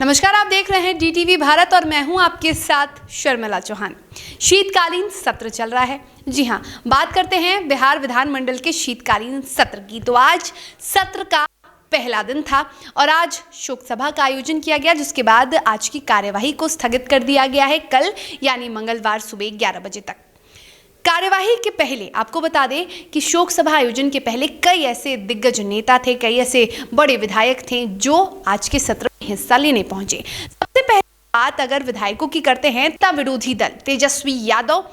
नमस्कार, आप देख रहे हैं डीटीवी भारत और मैं हूं आपके साथ शर्मिला चौहान। शीतकालीन सत्र चल रहा है। जी हां, बात करते हैं बिहार विधानमंडल के शीतकालीन सत्र की। तो आज सत्र का पहला दिन था और आज शोक सभा का आयोजन किया गया, जिसके बाद आज की कार्यवाही को स्थगित कर दिया गया है कल यानी मंगलवार सुबह 11 बजे तक। कार्यवाही के पहले आपको बता दें कि शोक सभा आयोजन के पहले कई ऐसे दिग्गज नेता थे, कई ऐसे बड़े विधायक थे जो आज के सत्र में हिस्सा लेने पहुंचे। सबसे पहले बात अगर विधायकों की करते हैं तब विरोधी दल तेजस्वी यादव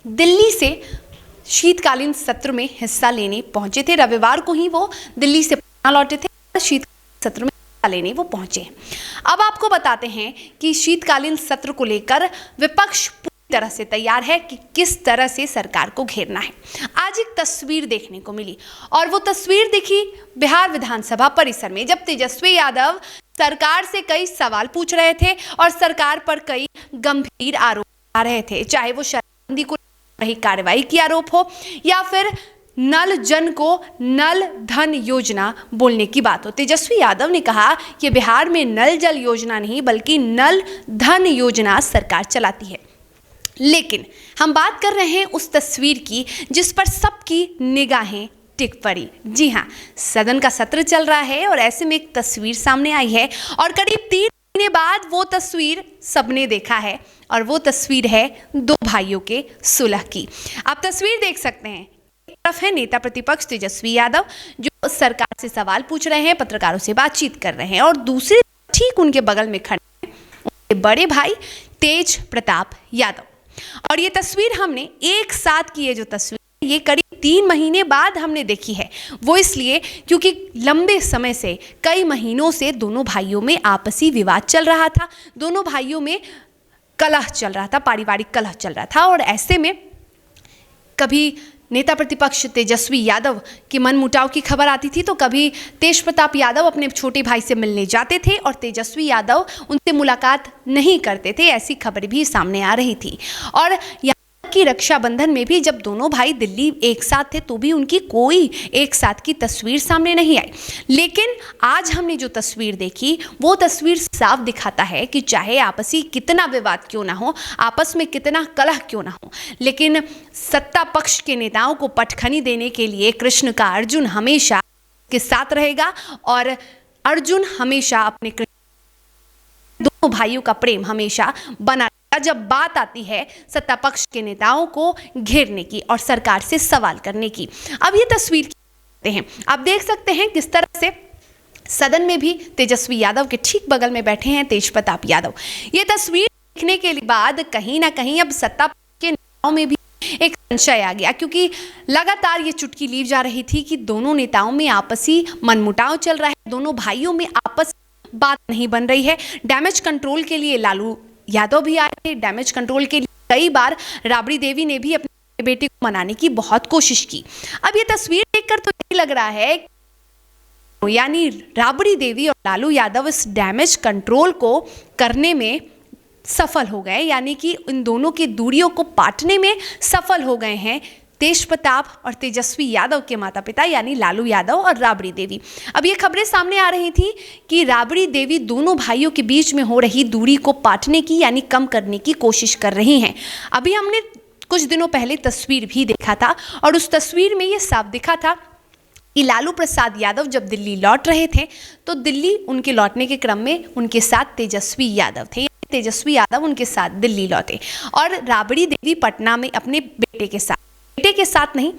दिल्ली से शीतकालीन सत्र में हिस्सा लेने पहुंचे थे। रविवार को ही वो दिल्ली से पटना लौटे थे और शीतकालीन सत्र में हिस्सा लेने वो पहुंचे। अब आपको बताते हैं कि शीतकालीन सत्र को लेकर विपक्ष तरह से तैयार है कि किस तरह से सरकार को घेरना है। आज एक तस्वीर देखने को मिली और वो तस्वीर दिखी बिहार विधानसभा परिसर में, जब तेजस्वी यादव सरकार से कई सवाल पूछ रहे थे और सरकार पर कई गंभीर आरोप आ रहे थे, चाहे वो शराबबंदी को रही कार्रवाई की आरोप हो या फिर नल जन को नल धन योजना बोलने की बात हो। तेजस्वी यादव ने कहा कि बिहार में नल जल योजना नहीं बल्कि नल धन योजना सरकार चलाती है। लेकिन हम बात कर रहे हैं उस तस्वीर की जिस पर सबकी निगाहें टिक पड़ी। जी हाँ, सदन का सत्र चल रहा है और ऐसे में एक तस्वीर सामने आई है और करीब 3 महीने बाद वो तस्वीर सबने देखा है और वो तस्वीर है दो भाइयों के सुलह की। आप तस्वीर देख सकते हैं। एक तरफ है नेता प्रतिपक्ष तेजस्वी यादव जो सरकार से सवाल पूछ रहे हैं, पत्रकारों से बातचीत कर रहे हैं, और दूसरी ठीक उनके बगल में खड़े हैं उनके बड़े भाई तेज प्रताप यादव। और ये तस्वीर हमने एक साथ की, ये जो तस्वीर ये करीब 3 महीने बाद हमने देखी है। वो इसलिए क्योंकि लंबे समय से, कई महीनों से दोनों भाइयों में आपसी विवाद चल रहा था, दोनों भाइयों में कलह चल रहा था, पारिवारिक कलह चल रहा था। और ऐसे में कभी नेता प्रतिपक्ष तेजस्वी यादव की मनमुटाव की खबर आती थी तो कभी तेज प्रताप यादव अपने छोटे भाई से मिलने जाते थे और तेजस्वी यादव उनसे मुलाकात नहीं करते थे, ऐसी खबर भी सामने आ रही थी। और यहाँ की रक्षाबंधन में भी जब दोनों भाई दिल्ली एक साथ थे तो भी उनकी कोई एक साथ की तस्वीर सामने नहीं आई। लेकिन आज हमने जो तस्वीर देखी वो तस्वीर साफ दिखाता है कि चाहे आपसी कितना विवाद क्यों ना हो, आपस में कितना कलह क्यों ना हो, लेकिन सत्ता पक्ष के नेताओं को पटखनी देने के लिए कृष्ण का अर्जुन हमेशा के साथ रहेगा और अर्जुन हमेशा अपने दोनों भाइयों का प्रेम हमेशा बना। जब बात आती है सत्ता पक्ष के नेताओं को घेरने की और सरकार से सवाल करने की, अब ये तस्वीर हैं आप देख सकते हैं किस तरह से सदन में भी तेजस्वी यादव के ठीक बगल में बैठे हैं तेज प्रताप यादव। ये तस्वीर देखने के बाद कहीं ना कहीं अब सत्ता के नेताओं में भी एक संशय आ गया, क्योंकि लगातार ये चुटकी ली जा रही थी कि दोनों नेताओं में आपसी मनमुटाव चल रहा है, दोनों भाइयों में आपस बात नहीं बन रही है। डैमेज कंट्रोल के लिए लालू यादव भी आए थे, डैमेज कंट्रोल के लिए कई बार राबड़ी देवी ने भी अपने बेटे को मनाने की बहुत कोशिश की। अब ये तस्वीर देखकर तो यही लग रहा है यानी राबड़ी देवी और लालू यादव इस डैमेज कंट्रोल को करने में सफल हो गए, यानी कि इन दोनों की दूरियों को पाटने में सफल हो गए हैं तेज प्रताप और तेजस्वी यादव के माता पिता यानी लालू यादव और राबड़ी देवी। अब ये खबरें सामने आ रही थी कि राबड़ी देवी दोनों भाइयों के बीच में हो रही दूरी को पाटने की यानी कम करने की कोशिश कर रही हैं। अभी हमने कुछ दिनों पहले तस्वीर भी देखा था और उस तस्वीर में ये साफ दिखा था कि लालू प्रसाद यादव जब दिल्ली लौट रहे थे तो दिल्ली उनके लौटने के क्रम में उनके साथ तेजस्वी यादव थे। तेजस्वी यादव उनके साथ दिल्ली लौटे और राबड़ी देवी पटना में अपने बेटे के साथ नहीं,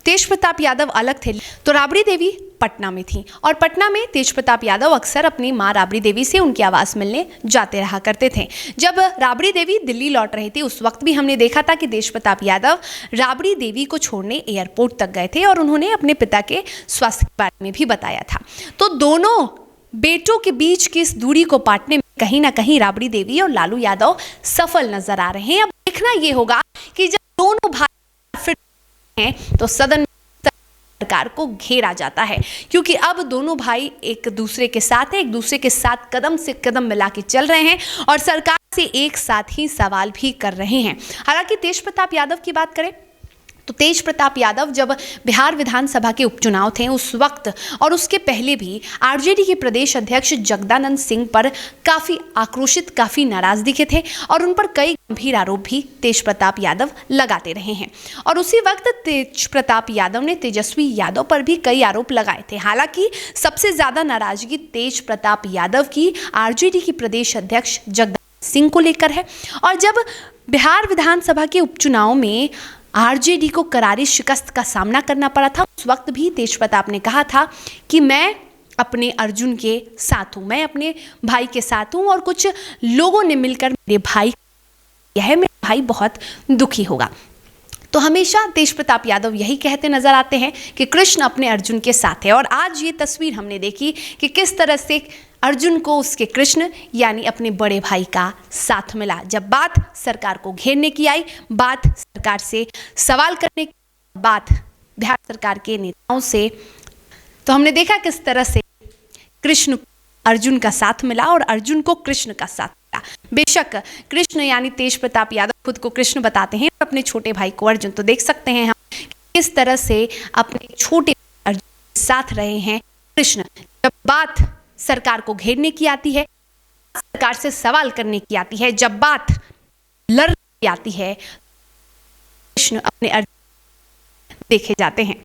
तेज प्रताप यादव अलग थे तो राबड़ी देवी पटना में थी और पटना में तेज प्रताप यादव अक्सर अपनी मां राबड़ी देवी से उनकी आवाज़ मिलने जाते रहा करते थे। जब राबड़ी देवी दिल्ली लौट रही थी उस वक्त भी हमने देखा था कि तेज प्रताप यादव राबड़ी देवी को छोड़ने एयरपोर्ट तक गए थे और उन्होंने अपने पिता के स्वास्थ्य के बारे में भी बताया था। तो दोनों बेटों के बीच की इस दूरी को पाटने में कहीं ना कहीं राबड़ी देवी और लालू यादव सफल नजर आ रहे हैं। अब देखना ये होगा कि जब दोनों भाई फिर हैं तो सदन में सरकार को घेरा जाता है, क्योंकि अब दोनों भाई एक दूसरे के साथ हैं, एक दूसरे के साथ कदम से कदम मिला के चल रहे हैं और सरकार से एक साथ ही सवाल भी कर रहे हैं। हालांकि तेज प्रताप यादव की बात करें तो तेज प्रताप यादव जब बिहार विधानसभा के उपचुनाव थे उस वक्त और उसके पहले भी आरजेडी के प्रदेश अध्यक्ष जगदानंद सिंह पर काफ़ी आक्रोशित, काफ़ी नाराज दिखे थे और उन पर कई गंभीर आरोप भी तेज प्रताप यादव लगाते रहे हैं। और उसी वक्त तेज प्रताप यादव ने तेजस्वी यादव पर भी कई आरोप लगाए थे। हालांकि सबसे ज़्यादा नाराजगी तेज प्रताप यादव की आरजेडी की प्रदेश अध्यक्ष जगदानंद सिंह को लेकर है। और जब बिहार विधानसभा के उपचुनाव में आरजेडी को करारी शिकस्त का सामना करना पड़ा था, उस वक्त भी तेज प्रताप ने कहा था कि मैं अपने अर्जुन के साथ हूँ, मैं अपने भाई के साथ हूँ और कुछ लोगों ने मिलकर मेरे भाई, यह मेरा भाई बहुत दुखी होगा। तो हमेशा तेज प्रताप यादव यही कहते नजर आते हैं कि कृष्ण अपने अर्जुन के साथ है। और आज ये तस्वीर हमने देखी कि किस तरह से अर्जुन को उसके कृष्ण यानी अपने बड़े भाई का साथ मिला। जब बात सरकार को घेरने की आई, बात सरकार से सवाल करने की, बात बिहार सरकार के नेताओं से, तो हमने देखा किस तरह से कृष्ण को अर्जुन का साथ मिला और अर्जुन को कृष्ण का साथ मिला। बेशक कृष्ण यानी तेज प्रताप यादव खुद को कृष्ण बताते हैं और अपने छोटे भाई को अर्जुन। तो देख सकते हैं हम किस तरह से अपने छोटे अर्जुन के साथ रहे हैं कृष्ण। जब बात सरकार को घेरने की आती है, सरकार से सवाल करने की आती है, जब बात लड़ने की आती है, कृष्ण अपने अर्जुन देखे जाते हैं।